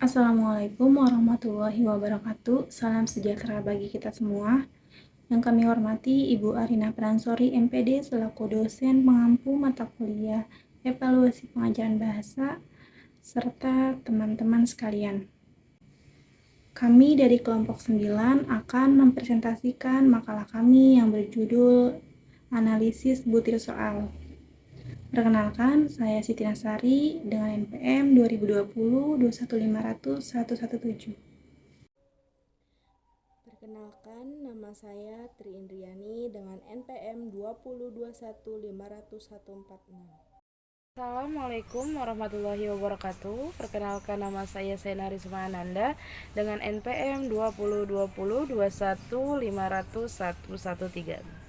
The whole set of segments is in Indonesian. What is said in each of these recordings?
Assalamualaikum warahmatullahi wabarakatuh. Salam sejahtera bagi kita semua. Yang kami hormati Ibu Arina Pransori, MPD, selaku dosen pengampu mata kuliah Evaluasi Pengajaran Bahasa, serta teman-teman sekalian. Kami dari kelompok 9 akan mempresentasikan makalah kami yang berjudul Analisis Butir Soal. Perkenalkan, saya Siti Nasari dengan NPM 2020-21500-117. Perkenalkan, nama saya Tri Indriani dengan NPM 2021500146. Assalamualaikum warahmatullahi wabarakatuh. Perkenalkan, nama saya Sena Risma Ananda dengan NPM 202021500113.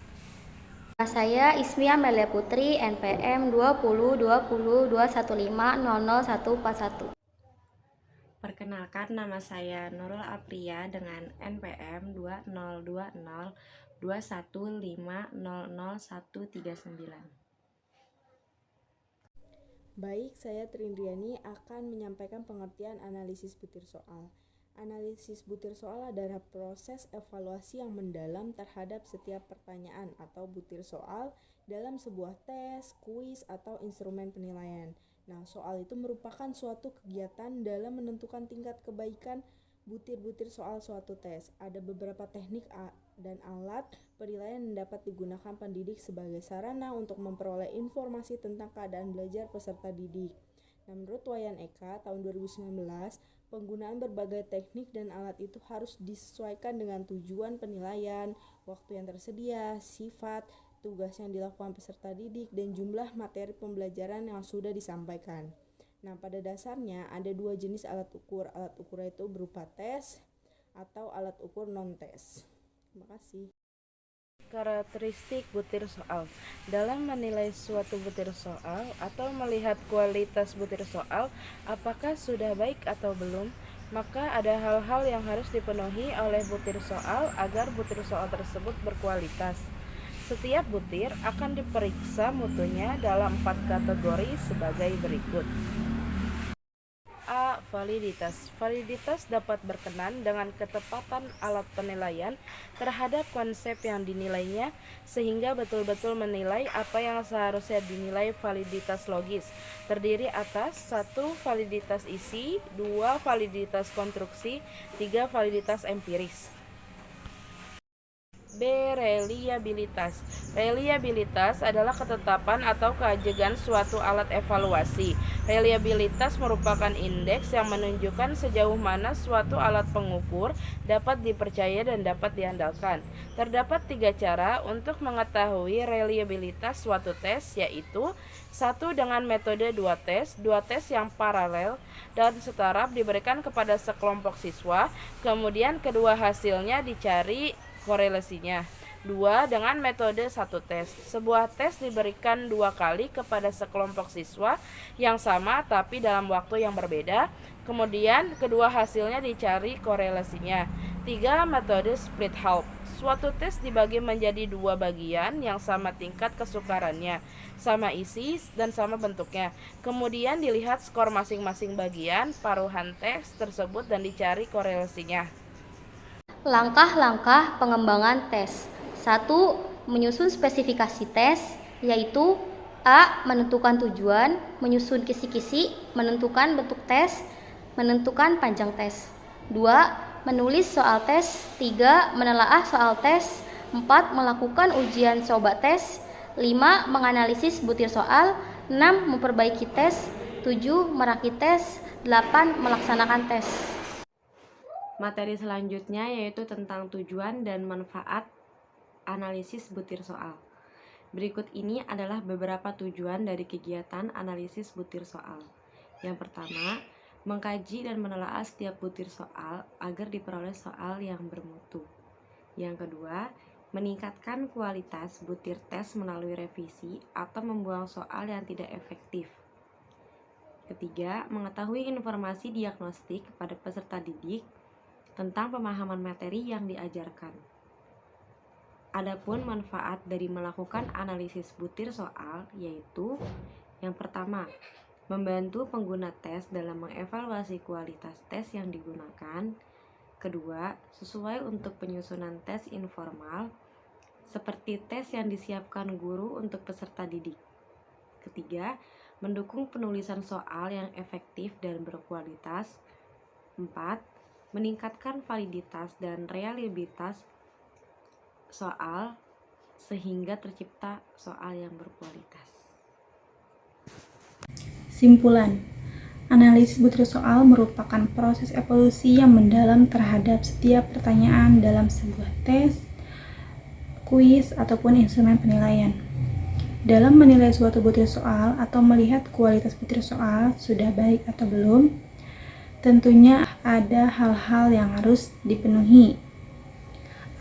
Nama saya Ismia Melia Putri, NPM 202021500141. Perkenalkan, nama saya Nurul Apria dengan NPM 202021500139. Baik, saya Tri Indriani akan menyampaikan pengertian analisis butir soal. Analisis butir soal adalah proses evaluasi yang mendalam terhadap setiap pertanyaan atau butir soal dalam sebuah tes, kuis, atau instrumen penilaian. Nah, soal itu merupakan suatu kegiatan dalam menentukan tingkat kebaikan butir-butir soal suatu tes. Ada beberapa teknik dan alat penilaian yang dapat digunakan pendidik sebagai sarana untuk memperoleh informasi tentang keadaan belajar peserta didik. Nah, menurut Wayan Eka tahun 2019, penggunaan berbagai teknik dan alat itu harus disesuaikan dengan tujuan penilaian, waktu yang tersedia, sifat, tugas yang dilakukan peserta didik, dan jumlah materi pembelajaran yang sudah disampaikan. Nah, pada dasarnya ada dua jenis alat ukur. Alat ukur itu berupa tes atau alat ukur non-tes. Terima kasih. Karakteristik butir soal. Dalam menilai suatu butir soal atau melihat kualitas butir soal, apakah sudah baik atau belum, maka ada hal-hal yang harus dipenuhi oleh butir soal agar butir soal tersebut berkualitas. Setiap butir akan diperiksa mutunya dalam 4 kategori sebagai berikut. A. Validitas. Validitas dapat berkenan dengan ketepatan alat penilaian terhadap konsep yang dinilainya sehingga betul-betul menilai apa yang seharusnya dinilai. Validitas logis terdiri atas 1. Validitas isi, 2. Validitas konstruksi, 3. Validitas empiris. B. Reliabilitas. Reliabilitas adalah ketetapan atau keajegan suatu alat evaluasi. Reliabilitas merupakan indeks yang menunjukkan sejauh mana suatu alat pengukur dapat dipercaya dan dapat diandalkan. Terdapat 3 cara untuk mengetahui reliabilitas suatu tes, yaitu 1. Dengan metode 2 tes. 2 tes yang paralel dan setara diberikan kepada sekelompok siswa, kemudian kedua hasilnya dicari korelasinya. 2. Dengan metode 1 tes. Sebuah tes diberikan 2 kali kepada sekelompok siswa yang sama tapi dalam waktu yang berbeda. Kemudian kedua hasilnya dicari korelasinya. 3. Metode split half. Suatu tes dibagi menjadi 2 bagian yang sama tingkat kesukarannya, sama isi dan sama bentuknya. Kemudian dilihat skor masing-masing bagian paruhan tes tersebut dan dicari korelasinya. Langkah-langkah pengembangan tes. 1. Menyusun spesifikasi tes, yaitu A. Menentukan tujuan, menyusun kisi-kisi, menentukan bentuk tes, menentukan panjang tes. 2. Menulis soal tes. 3. Menelaah soal tes. 4. Melakukan ujian coba tes. 5. Menganalisis butir soal. 6. Memperbaiki tes. 7. Merakit tes. 8. Melaksanakan tes. Materi selanjutnya yaitu tentang tujuan dan manfaat analisis butir soal. Berikut ini adalah beberapa tujuan dari kegiatan analisis butir soal. Yang pertama, mengkaji dan menelaah setiap butir soal agar diperoleh soal yang bermutu. Yang kedua, meningkatkan kualitas butir tes melalui revisi atau membuang soal yang tidak efektif. Ketiga, mengetahui informasi diagnostik kepada peserta didik tentang pemahaman materi yang diajarkan. Adapun manfaat dari melakukan analisis butir soal yaitu yang pertama, membantu pengguna tes dalam mengevaluasi kualitas tes yang digunakan. Kedua, sesuai untuk penyusunan tes informal, seperti tes yang disiapkan guru untuk peserta didik. Ketiga, mendukung penulisan soal yang efektif dan berkualitas. 4. Meningkatkan validitas dan reliabilitas soal sehingga tercipta soal yang berkualitas. Simpulan, analisis butir soal merupakan proses evaluasi yang mendalam terhadap setiap pertanyaan dalam sebuah tes, kuis, ataupun instrumen penilaian. Dalam menilai suatu butir soal atau melihat kualitas butir soal sudah baik atau belum, tentunya ada hal-hal yang harus dipenuhi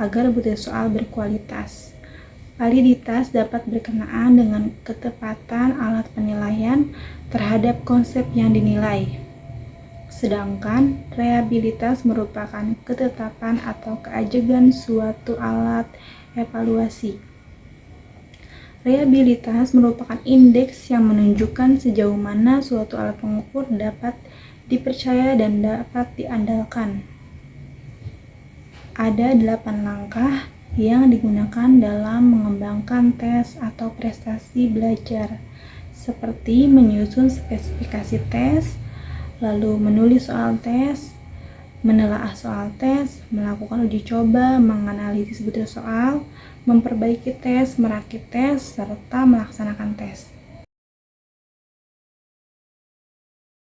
agar butir soal berkualitas. Validitas dapat berkenaan dengan ketepatan alat penilaian terhadap konsep yang dinilai. Sedangkan reliabilitas merupakan ketetapan atau keajegan suatu alat evaluasi. Reliabilitas merupakan indeks yang menunjukkan sejauh mana suatu alat pengukur dapat dipercaya dan dapat diandalkan. Ada 8 langkah yang digunakan dalam mengembangkan tes atau prestasi belajar, seperti menyusun spesifikasi tes, lalu menulis soal tes, menelaah soal tes, melakukan uji coba, menganalisis butir soal, memperbaiki tes, merakit tes, serta melaksanakan tes.